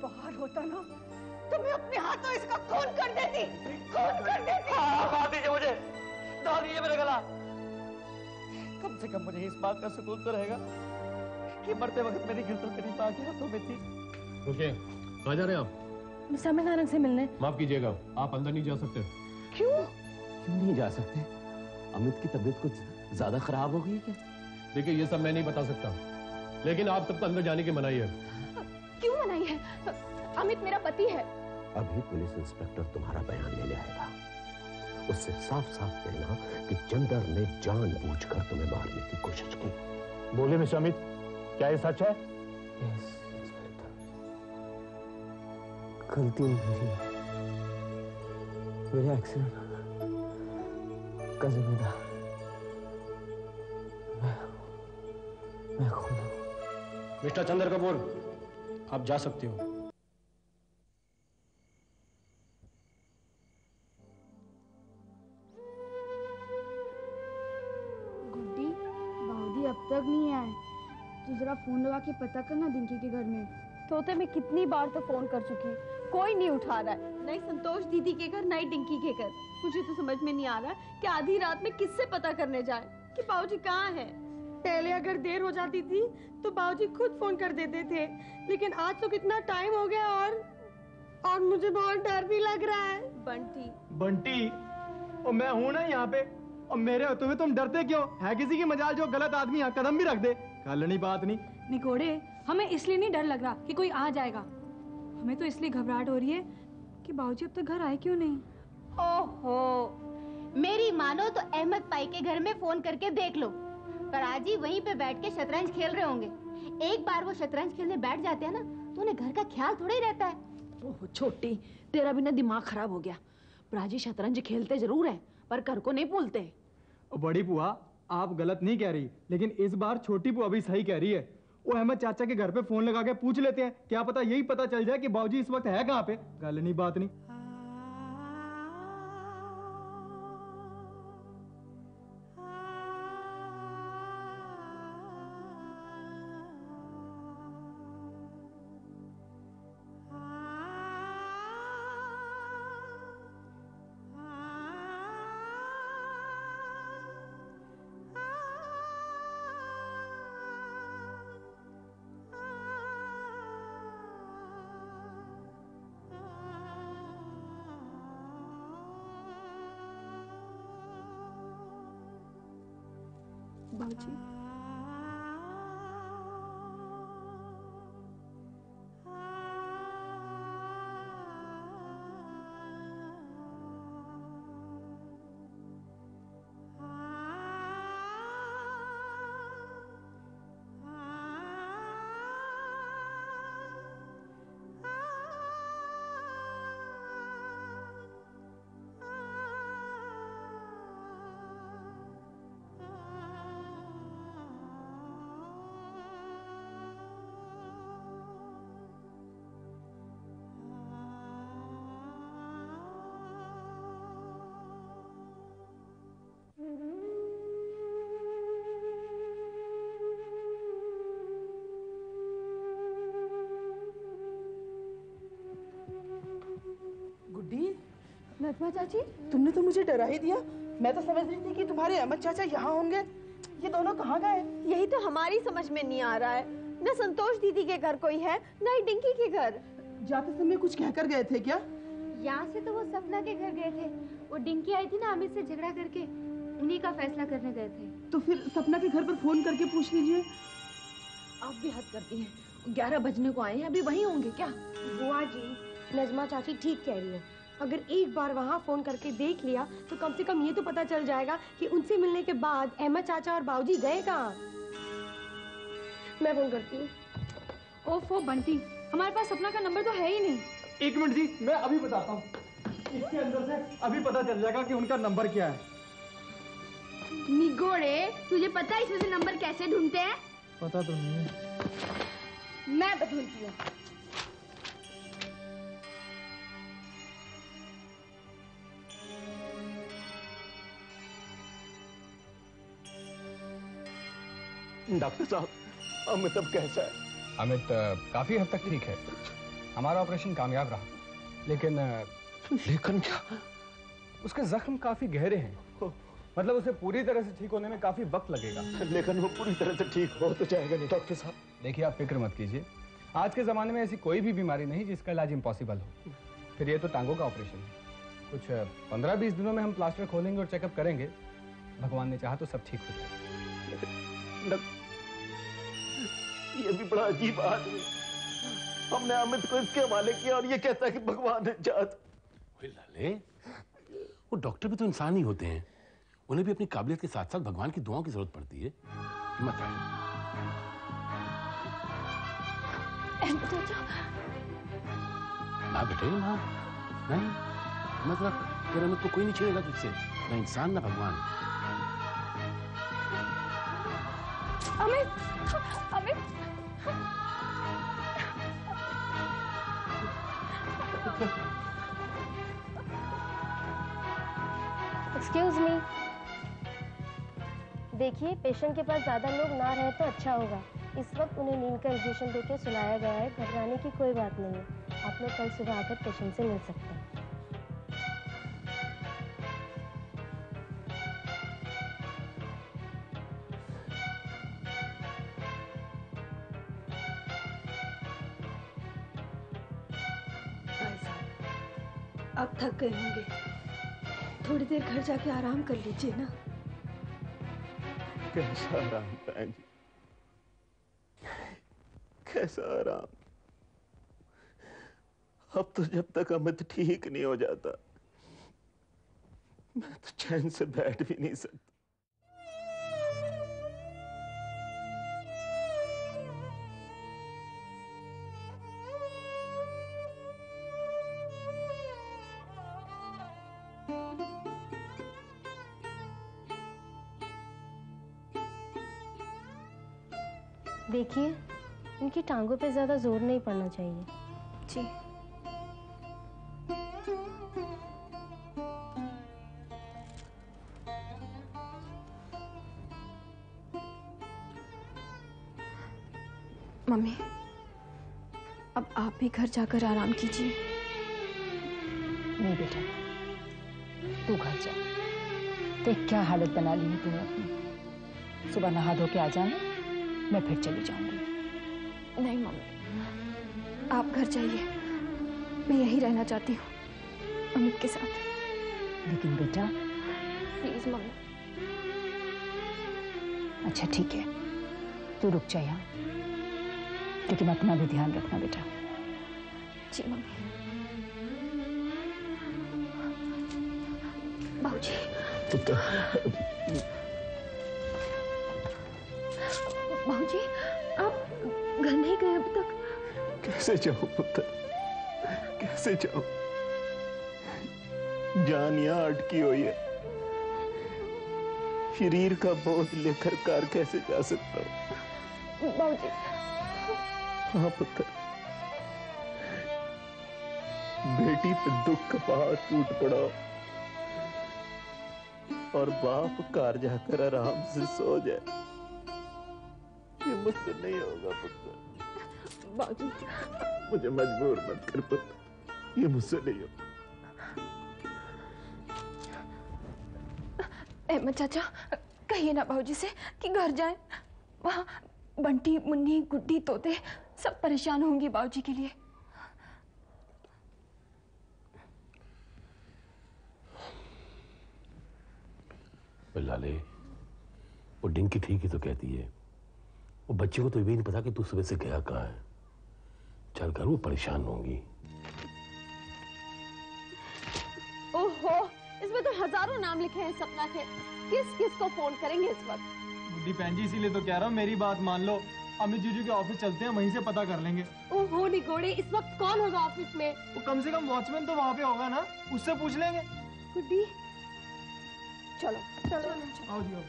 बाहर होता ना तो मैं अपने हाथों इसका खून कर देती, खून कर देती। मार दीजिए मुझे, डाल दीजिए मेरा गला। कम से कम मुझे इस बात का सुकून तो रहेगा कि मरते वक्त मेरी गिरफ्त मेरी माँ के हाथों में थी। रुकिए, कहाँ जा रहे हैं आप? मैं सामने नारंग से मिलने। माफ कीजिएगा, आप अंदर नहीं जा सकते। क्यों? क्यों नहीं जा सकते? अमित की तबीयत कुछ ज्यादा खराब हो गई है क्या? देखिए ये सब मैं नहीं बता सकता, लेकिन आप सबको अंदर जाने की मनाही है। क्यों मनाही है? अमित मेरा पति है। अभी पुलिस इंस्पेक्टर तुम्हारा बयान लेने आएगा। उससे साफ साफ कहना कि चंदर ने जानबूझकर तुम्हें मारने की कोशिश की। बोले मिस्टर अमित, क्या ये सच है? यस इंस्पेक्टर, गलती मेरी है। मेरे एक्सीडेंट का जिम्मेदार मैं खुद हूं। मिस्टर चंदर कपूर, आप जा सकते हो। गुड्डी, बाउदी अब तक नहीं आए। तू जरा फोन लगा के पता करना डिंकी के घर में। तोते मैं कितनी बार तो फोन कर चुकी, कोई नहीं उठा रहा है। नहीं संतोष दीदी के घर, नहीं डिंकी के घर। मुझे तो समझ में नहीं आ रहा कि आधी रात में किससे पता करने जाए कि बाबूजी कहाँ है। पहले अगर देर हो जाती थी तो बाबूजी खुद फोन कर देते थे, लेकिन आज तो कितना टाइम हो गया और मुझे बहुत डर भी लग रहा है। बंटी, बंटी, और मैं हूं ना यहाँ पे, और मेरे होते हुए तुम डरते क्यों? है किसी की मजाल जो गलत आदमी यहाँ कदम भी रख दे? कल बात नहीं। निकोड़े, हमें इसलिए नहीं डर लग रहा कि कोई आ जाएगा, हमें तो इसलिए घबराहट हो रही है कि बाबूजी अब तक घर आए क्यों नहीं। ओहो, मेरी मानो तो अहमद पाई के घर में फोन करके देख लो, पर आज ही वहीं पे बैठ के शतरंज खेल रहे होंगे। एक बार वो शतरंज खेलने बैठ जाते हैं ना तो उन्हें घर का ख्याल थोड़ा ही रहता है। ओह छोटी, तेरा भी ना दिमाग खराब हो गया। प्राची शतरंज खेलते जरूर है पर घर को नहीं भूलते। बड़ी बुआ, आप गलत नहीं कह रही, लेकिन इस बार छोटी बुआ भी सही कह रही है। वो अहमद चाचा के घर पे फोन लगा के पूछ लेते हैं, क्या पता यही पता चल जाए कि बाबूजी इस वक्त है कहाँ पे। गल नहीं बात नहीं। बाबूजी, नजमा चाची, तुमने तो मुझे डरा ही दिया। मैं तो समझ रही थी कि तुम्हारे अहमद चाचा यहाँ होंगे। ये दोनों कहाँ गए? यही तो हमारी समझ में नहीं आ रहा है। न संतोष दीदी के घर कोई है, न ही डिंकी के घर। जाते समय कुछ कहकर गए थे क्या? यहाँ से तो वो सपना के घर गए थे। वो डिंकी आई थी ना अमित से झगड़ा करके, उन्हीं का फैसला करने गए थे। तो फिर सपना के घर पर फोन करके पूछ लीजिए। आप भी हद करती हैं। 11 बजने को आए हैं, अभी वहीं होंगे क्या? बुआ जी, नजमा चाची ठीक कह रही है। अगर एक बार वहाँ फोन करके देख लिया तो कम से कम ये तो पता चल जाएगा कि उनसे मिलने के बाद अहमद चाचा और बाबूजी गए कहाँ। मैं फोन करती हूँ। ओफो बंटी, हमारे पास सपना का नंबर तो है ही नहीं। एक मिनट जी, मैं अभी बताता हूँ। इसके अंदर से अभी पता चल जाएगा कि उनका नंबर क्या है। निगोड़े, तुझे पता है इसमें से नंबर कैसे ढूंढते हैं? पता तो नहीं है। मैं तो ढूंढती हूँ। डॉक्टर साहब, अमित अब कैसा है? अमित काफी हद तक ठीक है। हमारा ऑपरेशन कामयाब रहा, लेकिन क्या? उसके जख्म काफी गहरे हैं। मतलब उसे पूरी तरह से ठीक होने में काफी वक्त लगेगा। लेकिन वो पूरी तरह से ठीक हो तो जाएगा नहीं डॉक्टर साहब। देखिए, आप फिक्र मत कीजिए, आज के जमाने में ऐसी कोई भी बीमारी नहीं जिसका इलाज इम्पॉसिबल हो। फिर ये तो टांगों का ऑपरेशन है, कुछ 15-20 दिनों में हम प्लास्टर खोलेंगे और चेकअप करेंगे। भगवान ने चाहा तो सब ठीक हो जाएगा। ये भी बड़ा अजीब आदमी, हमने अमित को इसके हवाले किया और ये कहता है कि भगवान ने चाहा। लाले, वो डॉक्टर भी तो इंसान ही होते हैं, उन्हें भी अपनी काबिलियत के साथ साथ भगवान की दुआओं की जरूरत पड़ती है। मत ना बेटे, ना नहीं, मतलब तेरा अमित को कोई नहीं छेड़ेगा तुझसे, ना इंसान ना भगवान। अमित, अमित, एक्सक्यूज मी, देखिए पेशेंट के पास ज़्यादा लोग ना रहे तो अच्छा होगा। इस वक्त उन्हें नींद का इंजेक्शन देकर सुलाया गया है, घबराने की कोई बात नहीं है। आप लोग कल सुबह आकर पेशेंट से मिल सकते हैं। भाई साहब, अब थक गए होंगे, थोड़ी देर घर जाके आराम कर लीजिए ना। कैसा आराम बहन जी, कैसा आराम। अब तो जब तक अमित ठीक नहीं हो जाता मैं तो चैन से बैठ भी नहीं सकता। देखिए, इनकी टांगों पे ज्यादा जोर नहीं पड़ना चाहिए। जी। मम्मी, अब आप भी घर जाकर आराम कीजिए। नहीं बेटा, तू घर जा। देख क्या हालत बना ली है तूने अपनी। सुबह नहा धो के आ जाना, मैं फिर चली जाऊंगी। नहीं मम्मी, आप घर जाइए, मैं यहीं रहना चाहती हूँ अमित के साथ। लेकिन बेटा। Please mummy. अच्छा ठीक है, तू रुक जा यहाँ, लेकिन अपना भी ध्यान रखना बेटा। जी मम्मी। बाबूजी। बाबूजी, आप घर नहीं गए अब तक? कैसे जाऊं पुत्र, कैसे जाऊं? जान यहाँ अटकी हुई है, शरीर का बोझ लेकर कार कैसे जा सकता हूँ? बाबूजी। हाँ पुत्र, बेटी पे दुख का पहाड़ टूट पड़ा और बाप कार जाकर आराम से सो जाए, ये मुझसे नहीं होगा पुत्र। बाबूजी, मुझे मजबूर मत कर पुत्र, ये मुझसे नहीं होगा। अहमद चाचा, कहिए ना बाबूजी से कि घर जाएं। वहाँ बंटी, मुन्नी, गुड्डी, तोते सब परेशान होंगी बाबूजी के लिए। लाले, वो डिंकी ठीक ही तो कहती है, वो बच्चे को तो ये भी नहीं पता कि तू सुबह से गया कहाँ है। चल कर, वो परेशान होंगी। ओहो, इसमें तो हजारों नाम लिखे हैं सपना के। किस किस को फोन करेंगे इस वक्त? बुड्ढी बहन जी, इसीलिए तो कह रहा हूँ, मेरी बात मान लो। अमित जीजू के ऑफिस चलते हैं, वहीं से पता कर लेंगे। ओहो निगोड़े, इस वक्त कौन होगा ऑफिस में? वो कम से कम वॉचमैन तो वहाँ पे होगा ना, उससे पूछ लेंगे। गुड्डी, चलो चलो आओ जी, आओ।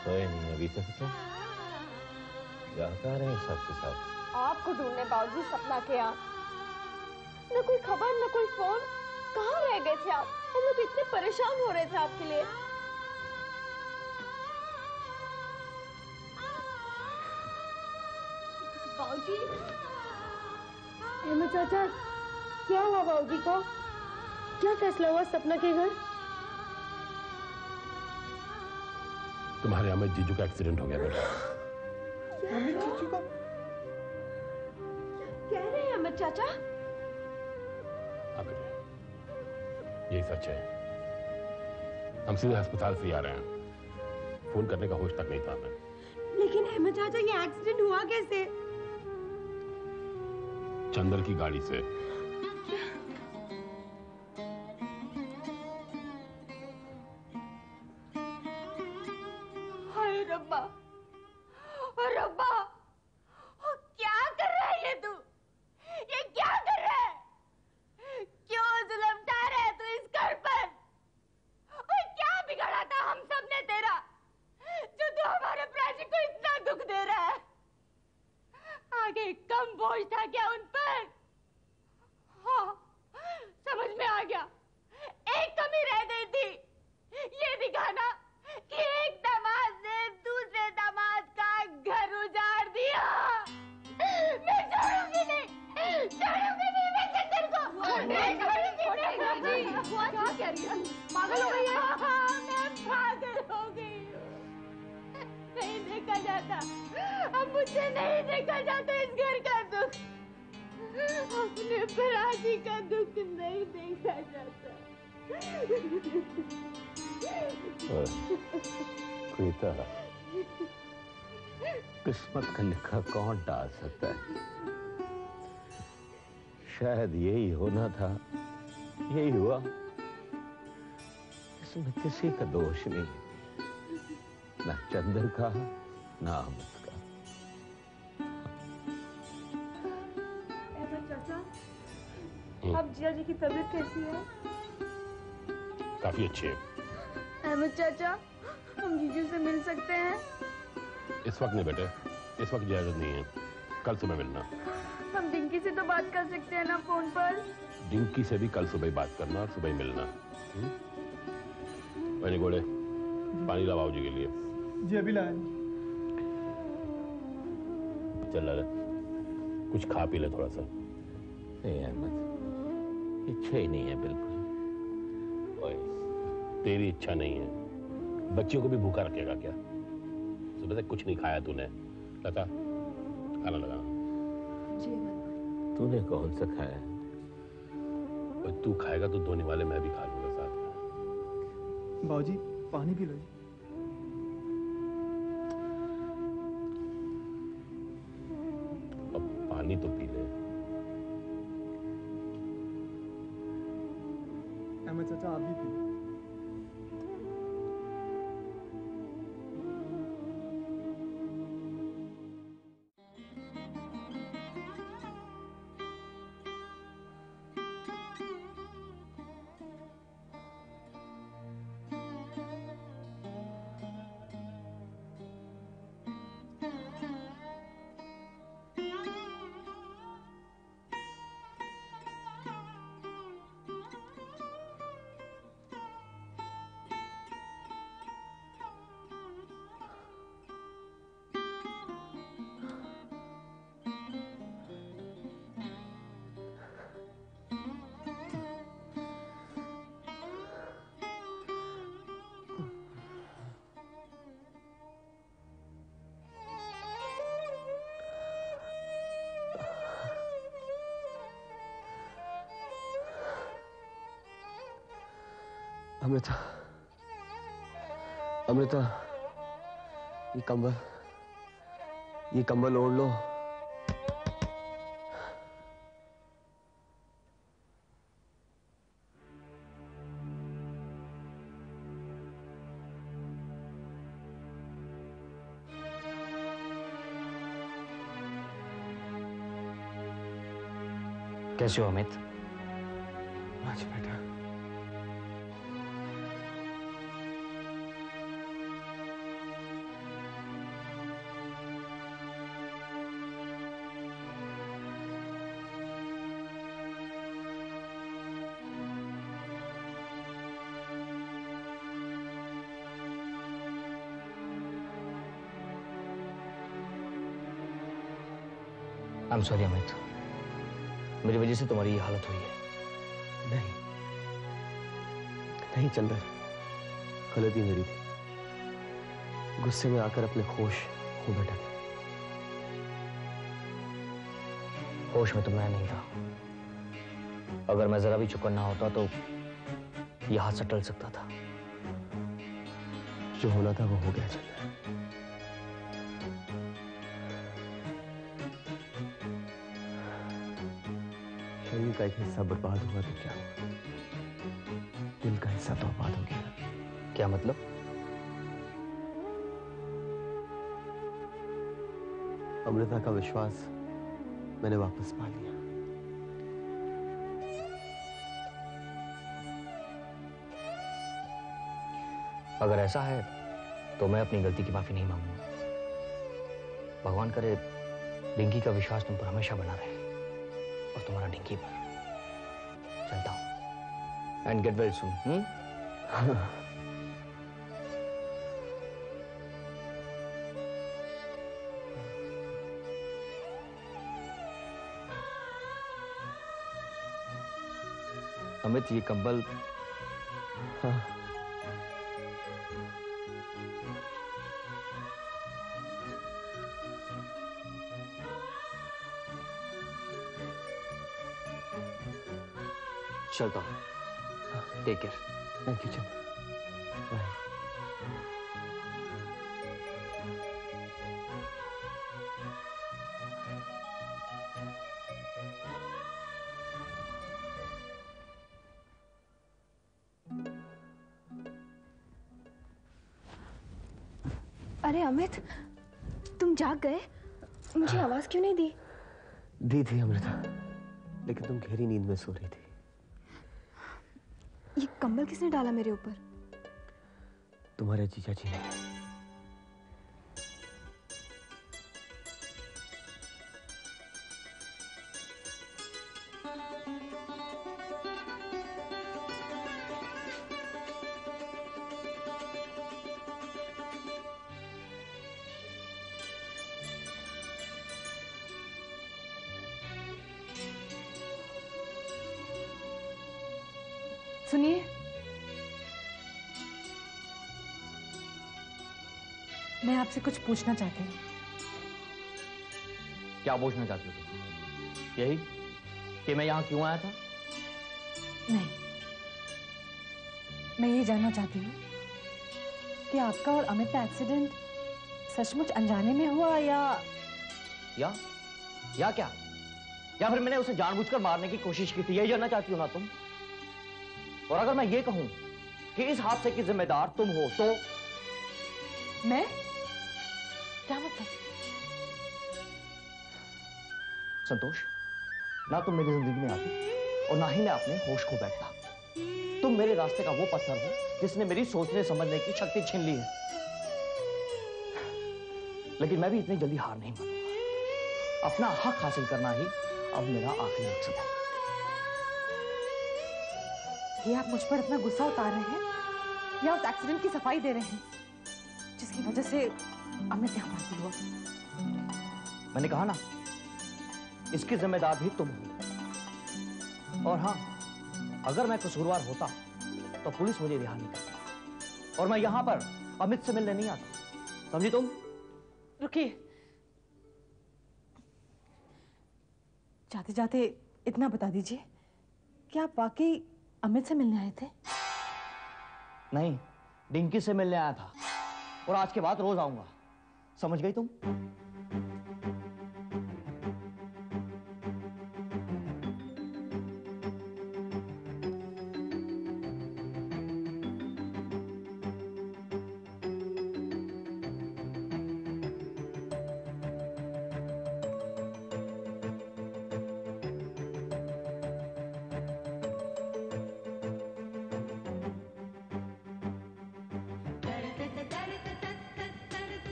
सोए नहीं अभी तक तो? जाता रहे सबके साथ। आपको ढूंढने बाबूजी सपना के यहाँ। न कोई खबर, न कोई फोन। कहाँ रह गए थे आप? हम लोग इतने परेशान हो रहे थे आपके लिए। बाबूजी। अहमद चाचा, क्या हुआ बाबूजी को? क्या फैसला हुआ सपना के घर? तुम्हारे अमित जीजू का एक्सीडेंट हो गया बेटा। अमित जीजू का? कह रहे हैं अमित चाचा? हाँ बेटे, यही सच है। हम सीधे अस्पताल से ही आ रहे हैं। फोन करने का होश तक नहीं था हमें। लेकिन अहमद चाचा, ये एक्सीडेंट हुआ कैसे? चंदर की गाड़ी से। हाय रब्बा, रब्बा, क्या कर रहा है ये तू? ये क्या कर रहा है? क्यों जुल्म ढा रहा है तू इस घर पर? और क्या बिगाड़ा था हम सब ने तेरा, जो तू हमारे प्राची को इतना दुख दे रहा है? आगे कम बोझ था क्या उन पर? हाँ, समझ में आ गया। एक कमी रह गई थी, ये दिखाना कि एक दामाद ने दूसरे दामाद का घर उजाड़ दिया। मैं छोड़ूंगी नहीं मैं चंदर को। मैं छोड़ूंगी नहीं। क्या कह रही है? पागल हो गई है? हाँ, मैं पागल हो गई हूँ। नहीं देखा जाता, अब मुझसे नहीं देखा जाता इस घर का दुख। अपने पराजी का दुख नहीं देखा जाता। क्वेता, किस्मत का लिखा कौन डाल सकता है? शायद यही होना था, यही हुआ। इसमें किसी का दोष नहीं, ना चंदर का ना अमित का। अहमद चाचा, अब जिया जी की तबीयत कैसी है? काफी अच्छी है। अहमद चाचा, हम जीजू से मिल सकते हैं? इस वक्त नहीं बेटे, इस वक्त इजाजत नहीं है। कल सुबह मिलना। हम डिंकी से तो बात कर सकते हैं ना फोन पर? डिंकी से भी कल सुबह ही बात करना और सुबह ही मिलना। वही घोड़े, पानी ला बाबूजी के लिए। जी अभी लाया। चल ला, कुछ खा पी ले थोड़ा सा। नहीं अहमद, इच्छा ही नहीं है बिल्कुल। ओए, तेरी इच्छा नहीं है, बच्चियों को भी भूखा रखेगा क्या? सुबह से कुछ नहीं खाया तूने। लता, खाना लगा। जी तूने कौन सा खाया? और तू खाएगा तो धोने वाले मैं भी खा लूंगा साथ में। बाबूजी पानी पी लो। अब पानी तो पी ले। अहमद चाचा आप भी पी लो। अमृता, अमृता, ये कंबल ओढ़ लो। कैसे हो अमित? आज बेटा, I'm sorry अमित, मेरी वजह से तुम्हारी ये हालत हुई है। नहीं नहीं चंदर, गलती मेरी थी। गुस्से में आकर अपने होश खो बैठा। होश में तो मैं नहीं था। अगर मैं जरा भी चुकन्ना होता तो यह हादसा टल सकता था। जो होना था वो हो गया चंदर। शरीर का एक हिस्सा बर्बाद हुआ तो क्या हुआ, दिल का हिस्सा तो आबाद हो गया। क्या मतलब? अमृता का विश्वास मैंने वापस पा लिया। अगर ऐसा है तो मैं अपनी गलती की माफी नहीं मांगूंगा। भगवान करे डिंकी का विश्वास तुम पर हमेशा बना रहे और तुम्हारा डिंकी पर। चलता हूं and get well soon. Amit, ये कंबल। हाँ। चलता हूं। Take care. Thank you Chander. Bye. अरे अमित, तुम जाग गए? मुझे आवाज क्यों नहीं दी? दी थी अमृता, लेकिन तुम गहरी नींद में सो रही थी। ये कंबल किसने डाला मेरे ऊपर? तुम्हारे जीजा जी ने। सुनिए, मैं आपसे कुछ पूछना चाहती हूँ। क्या पूछना चाहती हो तुम? यही कि मैं यहां क्यों आया था? नहीं, मैं ये जानना चाहती हूँ कि आपका और अमित का एक्सीडेंट सचमुच अनजाने में हुआ या क्या? या फिर मैंने उसे जानबूझकर मारने की कोशिश की थी? यही जानना चाहती हो ना तुम? और अगर मैं ये कहूं कि इस हादसे की जिम्मेदार तुम हो तो? मैं? क्या मतलब? संतोष, ना तुम मेरी जिंदगी में आती और ना ही मैं अपने होश खो बैठता। तुम मेरे रास्ते का वो पत्थर हो जिसने मेरी सोचने समझने की शक्ति छीन ली है। लेकिन मैं भी इतनी जल्दी हार नहीं मानूंगा। अपना हक हासिल करना ही अब मेरा आखिरी मकसद है। ये आप मुझ पर अपना गुस्सा उतार रहे हैं या उस एक्सीडेंट की सफाई दे रहे हैं जिसकी वजह से अमित यहाँ भर्ती हुआ? मैंने कहा ना, इसकी जिम्मेदार भी तुम हो। और हाँ, अगर मैं कसूरवार होता तो पुलिस मुझे रिहा नहीं करती और मैं यहां पर अमित से मिलने नहीं आता। समझी तुम? रुकिए, जाते जाते इतना बता दीजिए कि आप वाकई अमित से मिलने आए थे? नहीं, डिंकी से मिलने आया था और आज के बाद रोज आऊंगा। समझ गई तुम?